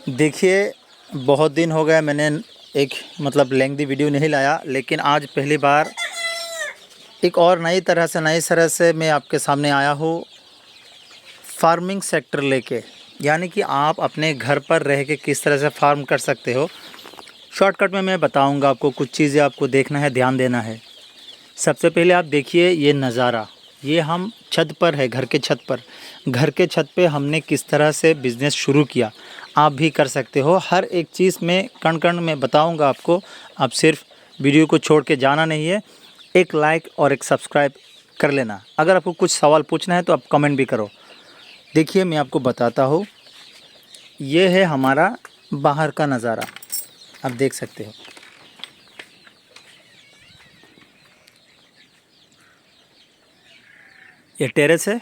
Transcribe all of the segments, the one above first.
देखिए, बहुत दिन हो गए मैंने एक लेंथी वीडियो नहीं लाया, लेकिन आज पहली बार एक और नई तरह से मैं आपके सामने आया हूँ फार्मिंग सेक्टर लेके। यानी कि आप अपने घर पर रह के किस तरह से फार्म कर सकते हो। शॉर्टकट में मैं बताऊंगा आपको, कुछ चीज़ें आपको देखना है, ध्यान देना है। सबसे पहले आप देखिए ये नज़ारा, ये हम छत पर है, घर के छत पर। घर के छत पे हमने किस तरह से बिज़नेस शुरू किया, आप भी कर सकते हो। हर एक चीज़ में कण कण में बताऊंगा आपको। आप सिर्फ वीडियो को छोड़ के जाना नहीं है, एक लाइक और एक सब्सक्राइब कर लेना। अगर आपको कुछ सवाल पूछना है तो आप कमेंट भी करो। देखिए मैं आपको बताता हूँ, ये है हमारा बाहर का नज़ारा, आप देख सकते हो। ये टेरेस है,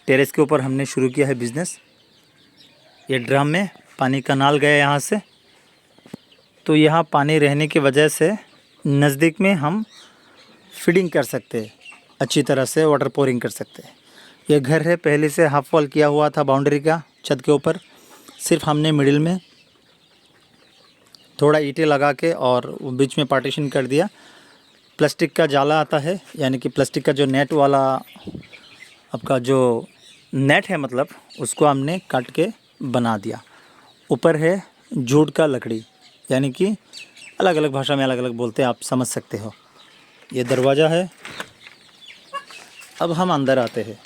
टेरेस के ऊपर हमने शुरू किया है बिज़नेस। ये ड्रम में पानी का नाल गया यहाँ से, तो यहाँ पानी रहने की वजह से नज़दीक में हम फीडिंग कर सकते हैं, अच्छी तरह से वाटर पोरिंग कर सकते हैं। ये घर है, पहले से हाफ वॉल किया हुआ था बाउंड्री का छत के ऊपर। सिर्फ हमने मिडिल में थोड़ा ईंटें लगा के और बीच में पार्टीशन कर दिया। प्लास्टिक का जाला आता है, यानी कि प्लास्टिक का जो नेट वाला आपका जो नेट है, उसको हमने काट के बना दिया। ऊपर है जूट का लकड़ी, यानी कि अलग अलग भाषा में अलग अलग बोलते हैं, आप समझ सकते हो। ये दरवाज़ा है। अब हम अंदर आते हैं।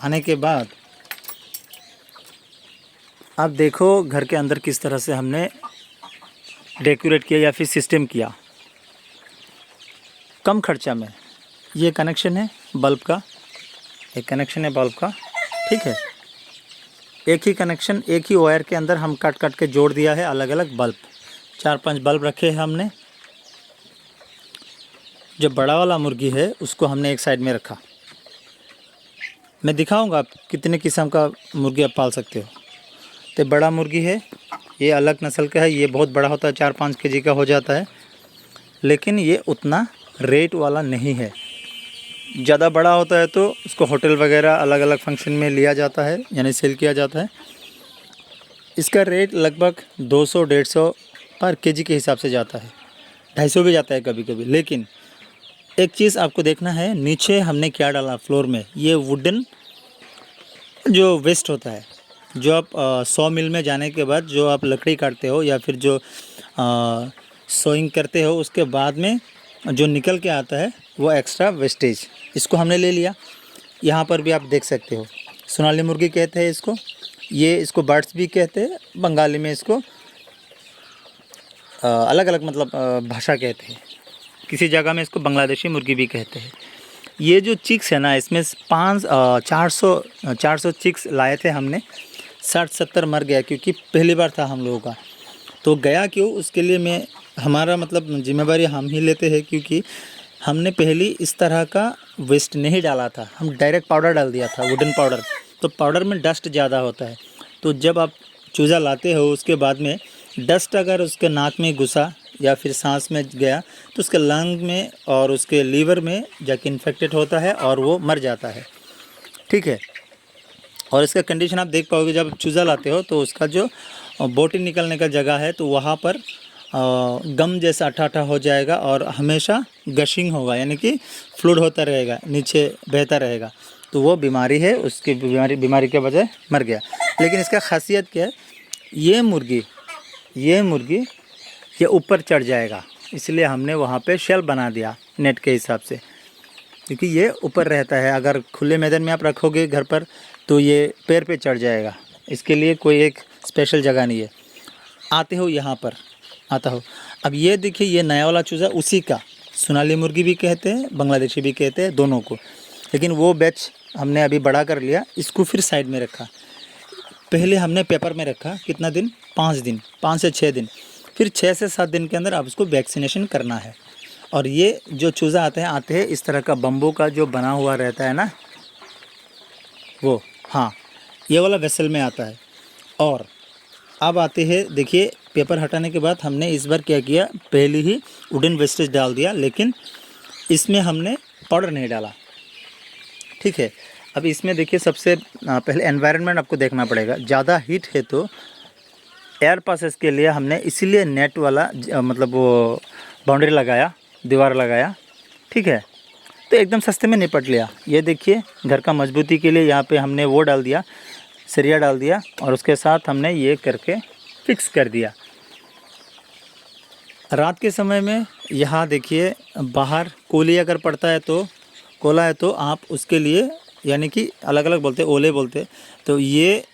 आने के बाद आप देखो घर के अंदर किस तरह से हमने डेकोरेट किया या फिर सिस्टम किया, कम खर्चा में। ये कनेक्शन है बल्ब का, एक कनेक्शन है बल्ब का, ठीक है। एक ही कनेक्शन, एक ही वायर के अंदर हम काट काट के जोड़ दिया है अलग अलग बल्ब। 4-5 बल्ब रखे हैं हमने। जो बड़ा वाला मुर्गी है उसको हमने एक साइड में रखा। मैं दिखाऊंगा आप कितने किस्म का मुर्गी आप पाल सकते हो। तो बड़ा मुर्गी है, ये अलग नस्ल का है, ये बहुत बड़ा होता है, 4-5 केजी का हो जाता है। लेकिन ये उतना रेट वाला नहीं है। ज़्यादा बड़ा होता है तो उसको होटल वगैरह अलग अलग फंक्शन में लिया जाता है, यानी सेल किया जाता है। इसका रेट लगभग 200-150 पर केजी के हिसाब से जाता है, 250 भी जाता है कभी कभी। लेकिन एक चीज़ आपको देखना है, नीचे हमने क्या डाला फ्लोर में, ये वुडन जो वेस्ट होता है, जो आप सॉ मिल में जाने के बाद जो आप लकड़ी काटते हो या फिर जो सोइंग करते हो, उसके बाद में जो निकल के आता है वो एक्स्ट्रा वेस्टेज, इसको हमने ले लिया। यहाँ पर भी आप देख सकते हो, सोनाली मुर्गी कहते हैं इसको। ये इसको बर्ड्स भी कहते हैं, बंगाली में इसको अलग अलग भाषा कहते हैं। किसी जगह में इसको बांग्लादेशी मुर्गी भी कहते हैं। ये जो चिक्स है ना, इसमें 400 चिक्स लाए थे हमने। 60-70 मर गया, क्योंकि पहली बार था हम लोगों का। तो गया क्यों, उसके लिए हमारा जिम्मेवारी हम ही लेते हैं, क्योंकि हमने पहले इस तरह का वेस्ट नहीं डाला था। हम डायरेक्ट पाउडर डाल दिया था, वुडन पाउडर। तो पाउडर में डस्ट ज़्यादा होता है, तो जब आप चूज़ा लाते हो उसके बाद में डस्ट अगर उसके नाक में घुसा या फिर सांस में गया तो उसके लंग में और उसके लीवर में जाके इन्फेक्टेड होता है और वो मर जाता है, ठीक है। और इसका कंडीशन आप देख पाओगे, जब चूज़ा लाते हो तो उसका जो बोटी निकलने का जगह है तो वहाँ पर गम जैसा अठा हो जाएगा और हमेशा गशिंग होगा, यानी कि फ्लूइड होता रहेगा, नीचे बहता रहेगा। तो वो बीमारी है, उसकी बीमारी के वजह मर गया। लेकिन इसका खासियत क्या है, ये मुर्गी ये ऊपर चढ़ जाएगा, इसलिए हमने वहाँ पे शेल्फ बना दिया नेट के हिसाब से, क्योंकि ये ऊपर रहता है। अगर खुले मैदान में आप रखोगे घर पर तो ये पैर पे चढ़ जाएगा, इसके लिए कोई एक स्पेशल जगह नहीं है। आते हो यहाँ पर, आता हो। अब ये देखिए, ये नया वाला चूज़ा उसी का, सोनाली मुर्गी भी कहते हैं, बांग्लादेशी भी कहते हैं, दोनों को। लेकिन वो बैच हमने अभी बड़ा कर लिया, इसको फिर साइड में रखा। पहले हमने पेपर में रखा, कितना दिन, 5 से 6 दिन। फिर 6 से 7 दिन के अंदर आप उसको वैक्सीनेशन करना है। और ये जो चूज़ा आते हैं इस तरह का बम्बू का जो बना हुआ रहता है ना, वो, हाँ, ये वाला वेसल में आता है। और अब आते हैं, देखिए पेपर हटाने के बाद हमने इस बार क्या किया, पहले ही वुडन वेस्टेज डाल दिया, लेकिन इसमें हमने पाउडर नहीं डाला, ठीक है। अब इसमें देखिए, सबसे पहले एनवायरनमेंट आपको देखना पड़ेगा। ज़्यादा हीट है तो एयर पासेस के लिए हमने इसीलिए नेट वाला मतलब वो बाउंड्री लगाया, दीवार लगाया, ठीक है। तो एकदम सस्ते में निपट लिया। ये देखिए घर का मजबूती के लिए यहाँ पे हमने वो डाल दिया, सरिया डाल दिया और उसके साथ हमने ये करके फिक्स कर दिया। रात के समय में यहाँ देखिए बाहर कोली अगर पड़ता है तो कोला है तो आप उसके लिए यानी कि अलग अलग बोलते, ओले बोलते, तो ये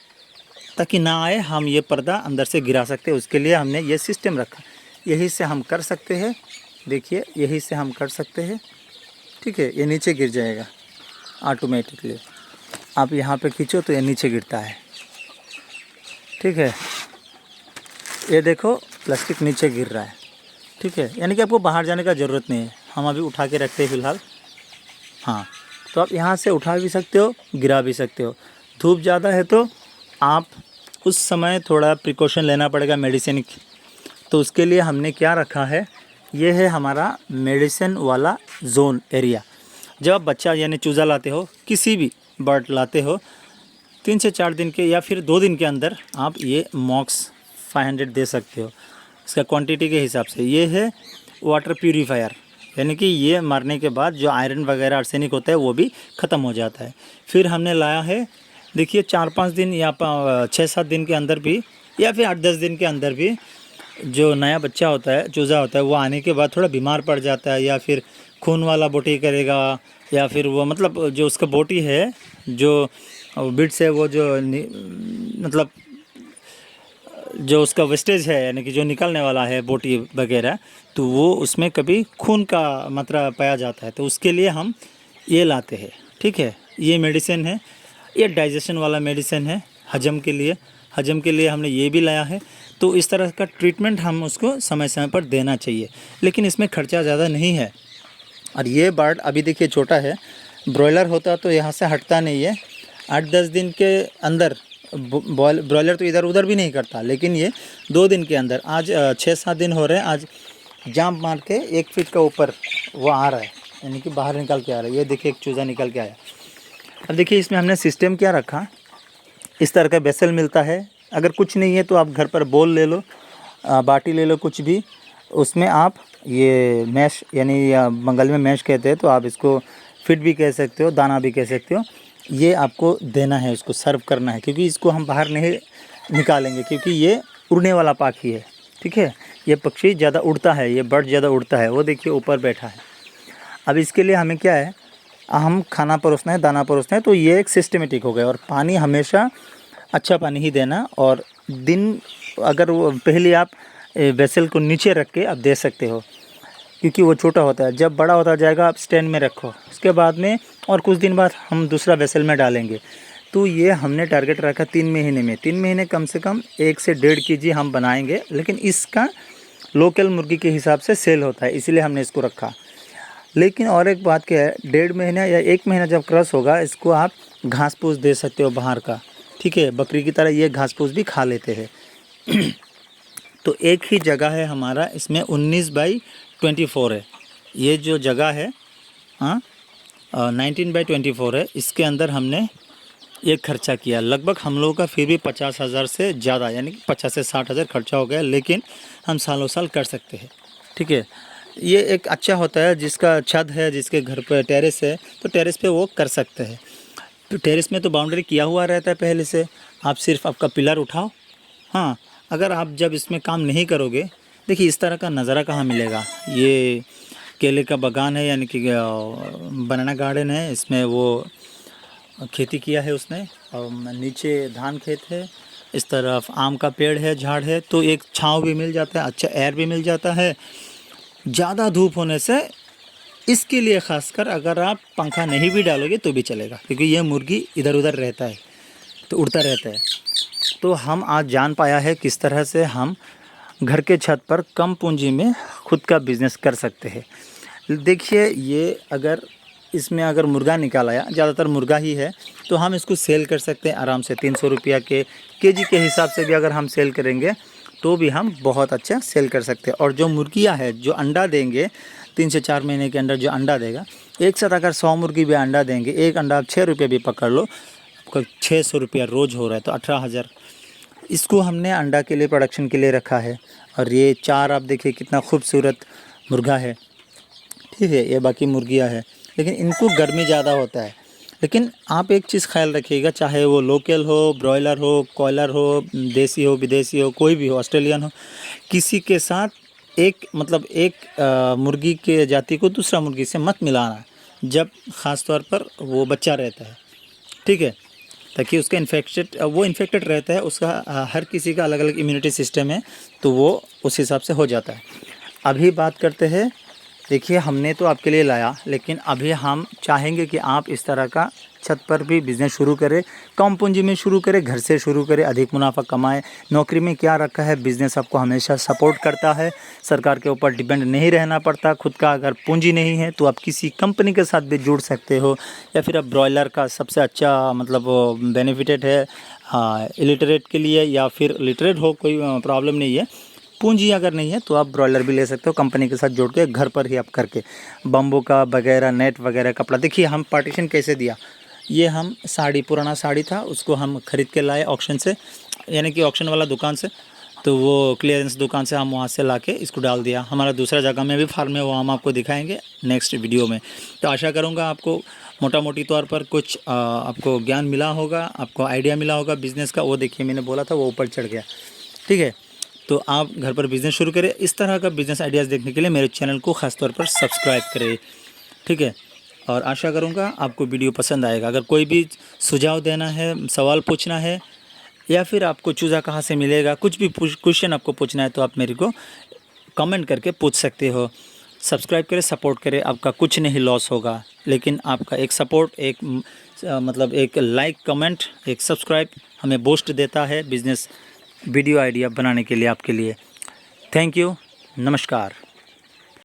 ताकि ना आए हम ये पर्दा अंदर से गिरा सकते हैं, उसके लिए हमने ये सिस्टम रखा। यही से हम कर सकते हैं, देखिए यही से हम कर सकते हैं, ठीक है। ये नीचे गिर जाएगा ऑटोमेटिकली, आप यहाँ पे खींचो तो ये नीचे गिरता है, ठीक है। ये देखो प्लास्टिक नीचे गिर रहा है, ठीक है। यानी कि आपको बाहर जाने का ज़रूरत नहीं है, हम अभी उठा के रखते हैं फ़िलहाल। हाँ, तो आप यहाँ से उठा भी सकते हो, गिरा भी सकते हो। धूप ज़्यादा है तो आप उस समय थोड़ा प्रिकॉशन लेना पड़ेगा मेडिसिन की। तो उसके लिए हमने क्या रखा है, ये है हमारा मेडिसिन वाला जोन एरिया। जब आप बच्चा यानी चूज़ा लाते हो, किसी भी बर्ड लाते हो, 3 से 4 दिन के या फिर 2 दिन के अंदर आप ये मॉक्स 500 दे सकते हो, इसका क्वांटिटी के हिसाब से। ये है वाटर प्यूरीफायर, यानी कि ये मारने के बाद जो आयरन वगैरह आर्सेनिक होता है वो भी ख़त्म हो जाता है। फिर हमने लाया है, देखिए 4-5 दिन या 6-7 दिन के अंदर भी या फिर 8-10 दिन के अंदर भी जो नया बच्चा होता है, चूज़ा होता है, वो आने के बाद थोड़ा बीमार पड़ जाता है या फिर खून वाला बोटी करेगा या फिर वो मतलब जो उसका बोटी है, जो बिट्स है, वो जो मतलब जो उसका वेस्टेज है यानी कि जो निकलने वाला है बोटी वगैरह, तो वो उसमें कभी खून का मात्रा पाया जाता है। तो उसके लिए हम ये लाते हैं, ठीक है। ये मेडिसिन है, ये डाइजेशन वाला मेडिसिन है, हजम के लिए हमने ये भी लाया है। तो इस तरह का ट्रीटमेंट हम उसको समय समय पर देना चाहिए, लेकिन इसमें खर्चा ज़्यादा नहीं है। और ये बर्ड अभी देखिए छोटा है, ब्रॉयलर होता तो यहाँ से हटता नहीं है। 8-10 दिन के अंदर ब्रॉयलर तो इधर उधर भी नहीं करता, लेकिन ये 2 दिन के अंदर, आज 6-7 दिन हो रहे हैं, आज जांप मार के 1 फीट का ऊपर वो आ रहा है, यानी कि बाहर निकल के आ रहा है। ये देखिए एक चूज़ा निकल के आया। अब देखिए इसमें हमने सिस्टम क्या रखा, इस तरह का बेसल मिलता है। अगर कुछ नहीं है तो आप घर पर बोल ले लो, बाटी ले लो, कुछ भी, उसमें आप ये मैश यानी बंगाल में मैश कहते हैं, तो आप इसको फिट भी कह सकते हो, दाना भी कह सकते हो। ये आपको देना है, इसको सर्व करना है, क्योंकि इसको हम बाहर नहीं निकालेंगे क्योंकि ये उड़ने वाला पाखी है, ठीक है। ये पक्षी ज़्यादा उड़ता है, ये बर्ड ज़्यादा उड़ता है, वो देखिए ऊपर बैठा है। अब इसके लिए हमें क्या है, हम खाना परोसना है, दाना परोसना है, तो ये एक सिस्टमेटिक हो गया। और पानी हमेशा अच्छा पानी ही देना, और दिन अगर वो पहले आप वेसल को नीचे रख के आप दे सकते हो, क्योंकि वो छोटा होता है। जब बड़ा होता जाएगा आप स्टैंड में रखो, उसके बाद में और कुछ दिन बाद हम दूसरा वेसल में डालेंगे। तो ये हमने टारगेट रखा 3 महीने में, 3 महीने कम से कम 1 से 1.5 kg हम बनाएंगे, लेकिन इसका लोकल मुर्गी के हिसाब से सेल होता है, इसीलिए हमने इसको रखा। लेकिन और एक बात क्या है, 1.5 महीना या 1 महीना जब क्रॉस होगा, इसको आप घास फूस दे सकते हो बाहर का, ठीक है। बकरी की तरह ये घास फूस भी खा लेते हैं। तो एक ही जगह है हमारा, इसमें 19/24 है ये जो जगह है, हाँ 19/24 है। इसके अंदर हमने ये खर्चा किया लगभग हम लोगों का, फिर भी 50,000 से ज़्यादा, यानी कि 50 से 60,000 खर्चा हो गया, लेकिन हम सालों साल कर सकते हैं, ठीक है। ये एक अच्छा होता है, जिसका छत है, जिसके घर पर टेरेस है, तो टेरेस पे वो कर सकते हैं। तो टेरेस में तो बाउंड्री किया हुआ रहता है पहले से, आप सिर्फ आपका पिलर उठाओ। हाँ, अगर आप जब इसमें काम नहीं करोगे, देखिए इस तरह का नज़ारा कहाँ मिलेगा। ये केले का बागान है, यानी कि बनाना गार्डन है, इसमें वो खेती किया है उसने, और नीचे धान खेत है, इस तरफ आम का पेड़ है, झाड़ है, तो एक छाँव भी मिल जाता है, अच्छा एयर भी मिल जाता है। ज़्यादा धूप होने से इसके लिए ख़ासकर अगर आप पंखा नहीं भी डालोगे तो भी चलेगा, क्योंकि ये मुर्गी इधर उधर रहता है, तो उड़ता रहता है। तो हम आज जान पाया है किस तरह से हम घर के छत पर कम पूंजी में खुद का बिज़नेस कर सकते हैं। देखिए ये अगर इसमें अगर मुर्गा निकाल आया, ज़्यादातर मुर्गा ही है, तो हम इसको सेल कर सकते हैं आराम से 300 रुपया के केजी के हिसाब से भी अगर हम सेल करेंगे तो भी हम बहुत अच्छा सेल कर सकते हैं। और जो मुर्गियाँ है जो अंडा देंगे 3 से 4 महीने के अंदर जो अंडा देगा, एक साथ अगर 100 मुर्गी भी अंडा देंगे, एक अंडा आप 6 रुपये भी पकड़ लो, आपका 600 रुपया रोज़ हो रहा है, तो 18,000 इसको हमने अंडा के लिए प्रोडक्शन के लिए रखा है। और ये 4 आप देखिए कितना खूबसूरत मुर्गा है, ठीक है। ये बाकी मुर्गियाँ हैं, लेकिन इनको गर्मी ज़्यादा होता है। लेकिन आप एक चीज़ ख्याल रखिएगा, चाहे वो लोकल हो, ब्रॉयलर हो, कॉयलर हो, देसी हो, विदेशी हो, कोई भी हो, ऑस्ट्रेलियन हो, किसी के साथ एक मुर्गी के जाति को दूसरा मुर्गी से मत मिलाना, जब ख़ास तौर पर वो बच्चा रहता है, ठीक है। ताकि उसका इन्फेक्टेड रहता है, उसका हर किसी का अलग अलग इम्यूनिटी सिस्टम है, तो वो उस हिसाब से हो जाता है। अभी बात करते हैं, देखिए हमने तो आपके लिए लाया, लेकिन अभी हम चाहेंगे कि आप इस तरह का छत पर भी बिज़नेस शुरू करें, कम पूंजी में शुरू करें, घर से शुरू करें, अधिक मुनाफा कमाएं। नौकरी में क्या रखा है, बिज़नेस आपको हमेशा सपोर्ट करता है, सरकार के ऊपर डिपेंड नहीं रहना पड़ता। खुद का अगर पूंजी नहीं है तो आप किसी कंपनी के साथ भी जुड़ सकते हो, या फिर आप ब्रॉयलर का सबसे अच्छा मतलब बेनिफिटेड है इलिटरेट के लिए, या फिर लिटरेट हो कोई प्रॉब्लम नहीं है। पूंजी अगर नहीं है तो आप ब्रॉयलर भी ले सकते हो कंपनी के साथ जोड़ के, घर पर ही आप करके। बम्बू का वगैरह, नेट वगैरह, कपड़ा, देखिए हम पार्टीशन कैसे दिया। ये हम पुराना साड़ी था, उसको हम ख़रीद के लाए ऑक्शन से, यानी कि ऑक्शन वाला दुकान से। तो वो क्लियरेंस दुकान से हम वहाँ से ला के इसको डाल दिया। हमारा दूसरा जगह में भी फार्म है, वो हम आपको दिखाएंगे नेक्स्ट वीडियो में। तो आशा करूँगा आपको मोटा मोटी तौर पर कुछ आपको ज्ञान मिला होगा, आपको आइडिया मिला होगा बिज़नेस का। वो देखिए मैंने बोला था वो ऊपर चढ़ गया, ठीक है। तो आप घर पर बिज़नेस शुरू करें। इस तरह का बिज़नेस आइडियाज़ देखने के लिए मेरे चैनल को ख़ास तौर पर सब्सक्राइब करें, ठीक है। और आशा करूँगा आपको वीडियो पसंद आएगा। अगर कोई भी सुझाव देना है, सवाल पूछना है, या फिर आपको चूज़ा कहाँ से मिलेगा, कुछ भी क्वेश्चन आपको पूछना है, तो आप मेरे को कमेंट करके पूछ सकते हो। सब्सक्राइब करें, सपोर्ट करें, आपका कुछ नहीं लॉस होगा, लेकिन आपका एक सपोर्ट, एक लाइक, कमेंट, एक सब्सक्राइब हमें बूस्ट देता है बिज़नेस वीडियो आइडिया बनाने के लिए आपके लिए। थैंक यू, नमस्कार।